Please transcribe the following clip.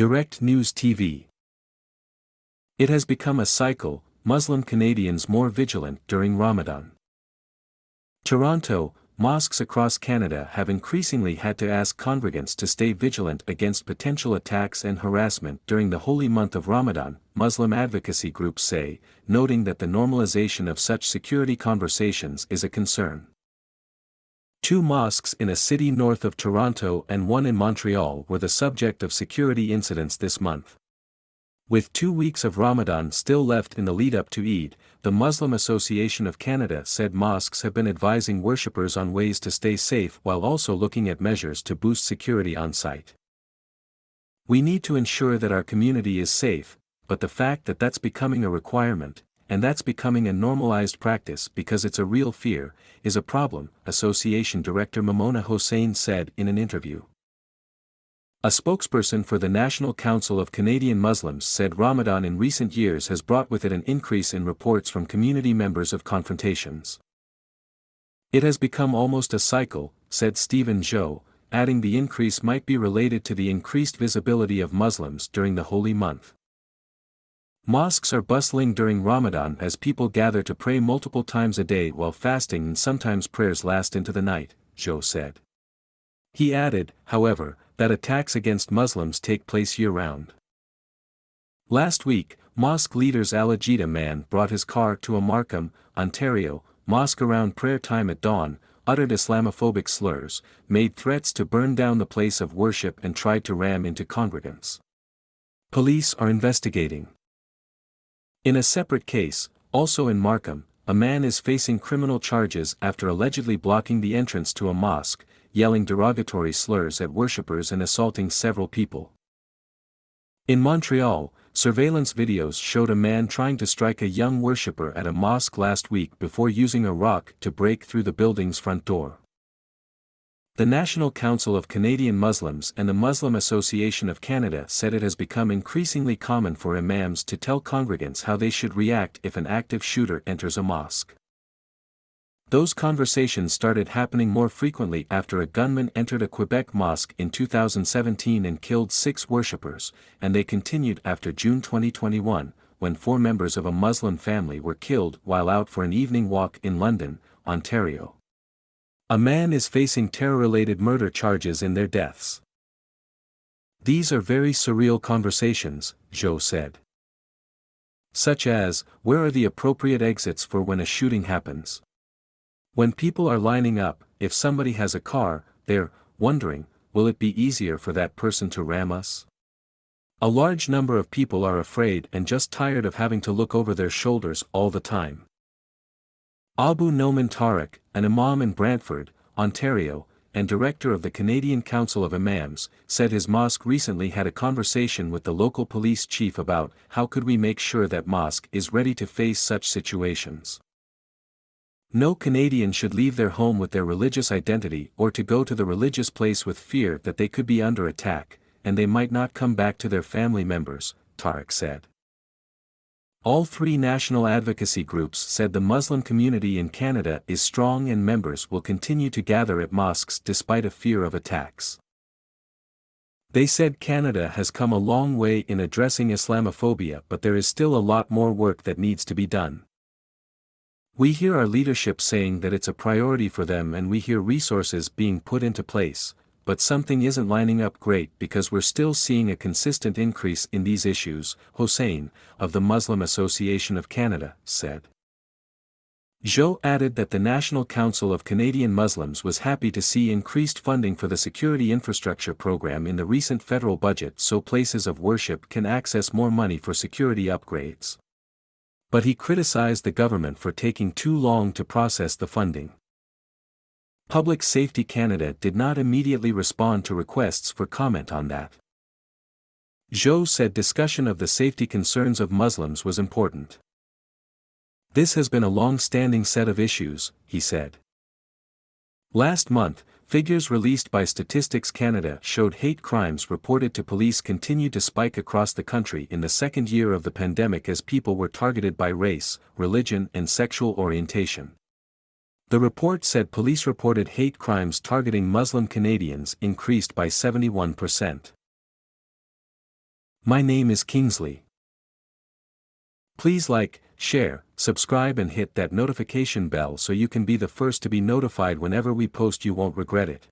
Direct News TV. It has become a cycle, Muslim Canadians more vigilant during Ramadan. Toronto, mosques across Canada have increasingly had to ask congregants to stay vigilant against potential attacks and harassment during the holy month of Ramadan, Muslim advocacy groups say, noting that the normalization of such security conversations is a concern. Two mosques in a city north of Toronto and one in Montreal were the subject of security incidents this month. With 2 weeks of Ramadan still left in the lead-up to Eid, the Muslim Association of Canada said mosques have been advising worshippers on ways to stay safe while also looking at measures to boost security on site. "We need to ensure that our community is safe, but the fact that that's becoming a requirement, and that's becoming a normalized practice because it's a real fear, is a problem," Association Director Momona Hossain said in an interview. A spokesperson for the National Council of Canadian Muslims said Ramadan in recent years has brought with it an increase in reports from community members of confrontations. "It has become almost a cycle," said Stephen Zhou, adding the increase might be related to the increased visibility of Muslims during the holy month. "Mosques are bustling during Ramadan as people gather to pray multiple times a day while fasting, and sometimes prayers last into the night," Zhou said. He added, however, that attacks against Muslims take place year-round. Last week, mosque leaders Alajita man brought his car to a Markham, Ontario, mosque around prayer time at dawn, uttered Islamophobic slurs, made threats to burn down the place of worship and tried to ram into congregants. Police are investigating. In a separate case, also in Markham, a man is facing criminal charges after allegedly blocking the entrance to a mosque, yelling derogatory slurs at worshippers and assaulting several people. In Montreal, surveillance videos showed a man trying to strike a young worshipper at a mosque last week before using a rock to break through the building's front door. The National Council of Canadian Muslims and the Muslim Association of Canada said it has become increasingly common for imams to tell congregants how they should react if an active shooter enters a mosque. Those conversations started happening more frequently after a gunman entered a Quebec mosque in 2017 and killed 6 worshippers, and they continued after June 2021, when 4 members of a Muslim family were killed while out for an evening walk in London, Ontario. A man is facing terror-related murder charges in their deaths. "These are very surreal conversations," Zhou said. Such as, where are the appropriate exits for when a shooting happens? When people are lining up, if somebody has a car, they're wondering, will it be easier for that person to ram us? A large number of people are afraid and just tired of having to look over their shoulders all the time. Abu Noman Tariq, an imam in Brantford, Ontario, and director of the Canadian Council of Imams, said his mosque recently had a conversation with the local police chief about how could we make sure that mosque is ready to face such situations. "No Canadian should leave their home with their religious identity or to go to the religious place with fear that they could be under attack, and they might not come back to their family members," Tariq said. All 3 national advocacy groups said the Muslim community in Canada is strong and members will continue to gather at mosques despite a fear of attacks. They said Canada has come a long way in addressing Islamophobia, but there is still a lot more work that needs to be done. "We hear our leadership saying that it's a priority for them and we hear resources being put into place, but something isn't lining up great because we're still seeing a consistent increase in these issues," Hossain, of the Muslim Association of Canada, said. Zhou added that the National Council of Canadian Muslims was happy to see increased funding for the Security Infrastructure Program in the recent federal budget so places of worship can access more money for security upgrades. But he criticized the government for taking too long to process the funding. Public Safety Canada did not immediately respond to requests for comment on that. Zhou said discussion of the safety concerns of Muslims was important. "This has been a long-standing set of issues," he said. Last month, figures released by Statistics Canada showed hate crimes reported to police continued to spike across the country in the second year of the pandemic as people were targeted by race, religion and sexual orientation. The report said police-reported hate crimes targeting Muslim Canadians increased by 71%. My name is Kingsley. Please like, share, subscribe and hit that notification bell so you can be the first to be notified whenever we post. You won't regret it.